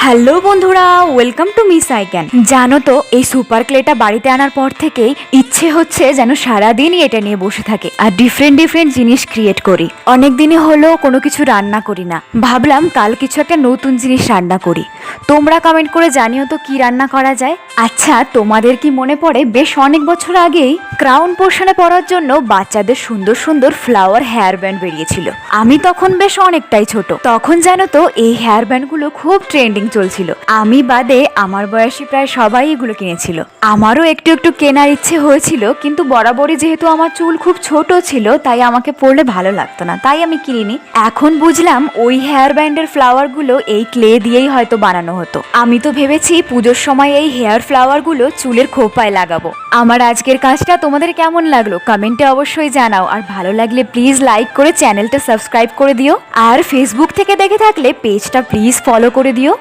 Hello বন্ধুরা, welcome to miss ICANN. জানো তো, এই সুপার ক্লেটা বাড়িতে আনার পর থেকেই ইচ্ছে হচ্ছে যেন সারাদিনই এটা নিয়ে বসে থাকে আর ডিফারেন্ট ডিফারেন্ট জিনিস ক্রিয়েট করি। অনেক দিনই হলো কোনো কিছু রান্না করি না, ভাবলাম কাল কিছু একটা নতুন জিনিস রান্না করি। তোমরা কমেন্ট করে জানিও তো কি রান্না করা যায়। আচ্ছা, তোমাদের কি মনে পড়ে বেশ অনেক বছর আগেই ক্রাউন পোর্শনে পরার জন্য বাচ্চাদের সুন্দর সুন্দর ফ্লাওয়ার হেয়ার ব্যান্ড বেরিয়েছিল? আমি তখন বেশ অনেকটাই ছোট। তখন জানো তো, এই হেয়ার ব্যান্ডগুলো খুব ট্রেন্ডিং চলছিল। আমি বাদে আমার বয়সী প্রায় সবাই এগুলো কিনেছিল। আমারও একটু একটু কেনার ইচ্ছে হয়েছিল, কিন্তু বরাবরই যেহেতু আমার চুল খুব ছোট ছিল, তাই আমাকে পরলে ভালো লাগতো না, তাই আমি কিনিনি। এখন বুঝলাম ওই হেয়ার ব্যান্ডের ফ্লাওয়ারগুলো এই ক্লে দিয়েই হয়তো বানানো হতো। আমি তো ভেবেছি পুজোর সময় এই হেয়ার ফ্লাওয়ারগুলো চুলের খোপায় লাগাবো। আমার আজকের কাজটা তোমাদের কেমন লাগলো কমেন্টে অবশ্যই জানাও, আর ভালো লাগলে প্লিজ লাইক করে চ্যানেলটা সাবস্ক্রাইব করে দিও, আর ফেসবুক থেকে দেখে থাকলে পেজটা প্লিজ ফলো করে দিও।